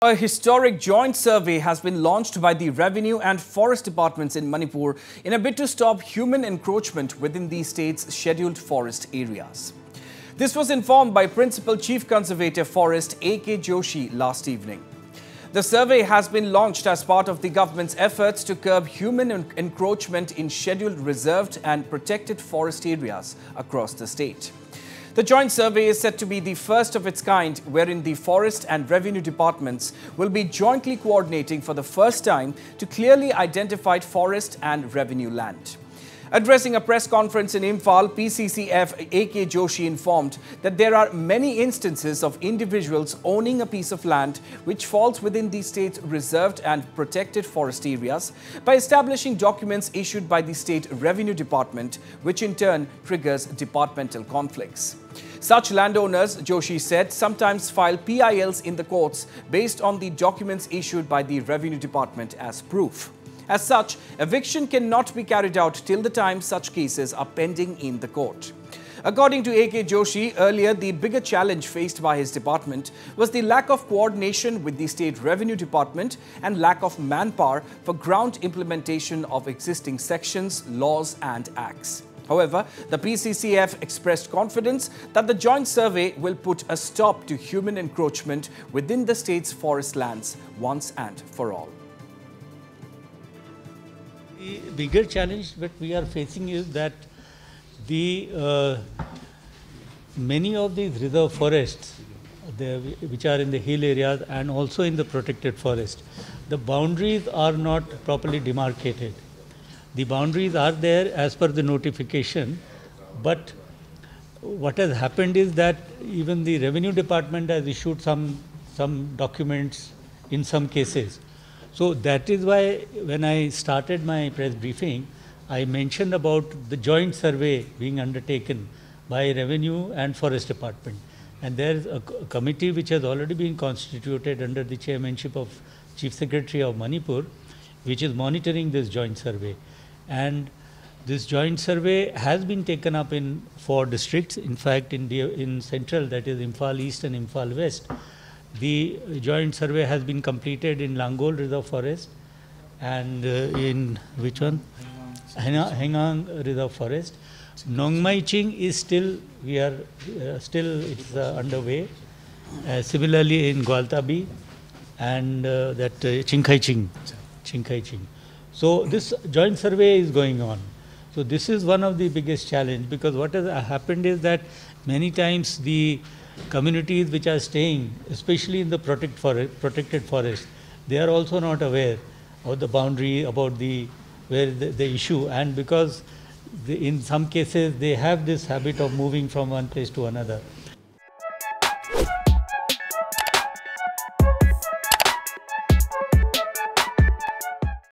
A historic joint survey has been launched by the Revenue and Forest Departments in Manipur in a bid to stop human encroachment within the state's scheduled forest areas. This was informed by Principal Chief Conservator Forest A.K. Joshi last evening. The survey has been launched as part of the government's efforts to curb human encroachment in scheduled reserved and protected forest areas across the state. The joint survey is said to be the first of its kind, wherein the Forest and Revenue Departments will be jointly coordinating for the first time to clearly identified forest and revenue land. Addressing a press conference in Imphal, PCCF A.K. Joshi informed that there are many instances of individuals owning a piece of land which falls within the state's reserved and protected forest areas by establishing documents issued by the State Revenue Department, which in turn triggers departmental conflicts. Such landowners, Joshi said, sometimes file PILs in the courts based on the documents issued by the Revenue Department as proof. As such, eviction cannot be carried out till the time such cases are pending in the court. According to A.K. Joshi, earlier the bigger challenge faced by his department was the lack of coordination with the State Revenue Department and lack of manpower for ground implementation of existing sections, laws and acts. However, the PCCF expressed confidence that the joint survey will put a stop to human encroachment within the state's forest lands once and for all. The bigger challenge that we are facing is that many of these reserve forests, which are in the hill areas and also in the protected forest, the boundaries are not properly demarcated. The boundaries are there as per the notification, but what has happened is that even the Revenue Department has issued some documents in some cases. So that is why when I started my press briefing, I mentioned about the joint survey being undertaken by Revenue and Forest Department. And there is a committee which has already been constituted under the chairmanship of Chief Secretary of Manipur, which is monitoring this joint survey. And this joint survey has been taken up in 4 districts. In fact, in central, that is Imphal East and Imphal West, the joint survey has been completed in Langol Reserve Forest and in which one? 𝐻𝐸𝐻𝐸𝐻𝐸𝐻𝐸𝐻𝐸𝐻𝐸𝐻𝐸𝐻𝐸𝐻𝐸𝐻𝐸𝐻𝐸𝐻𝐸𝐻 it's underway. Similarly in 𝐷𝐷𝐷 and that 𝐜𝐸𝐻𝐸𝐻𝐸𝐻. So this joint survey is going on. So this is one of the biggest challenge, because what has happened is that many times the communities which are staying, especially in the protected forest, they are also not aware of the boundary, about the issue, and because in some cases they have this habit of moving from one place to another.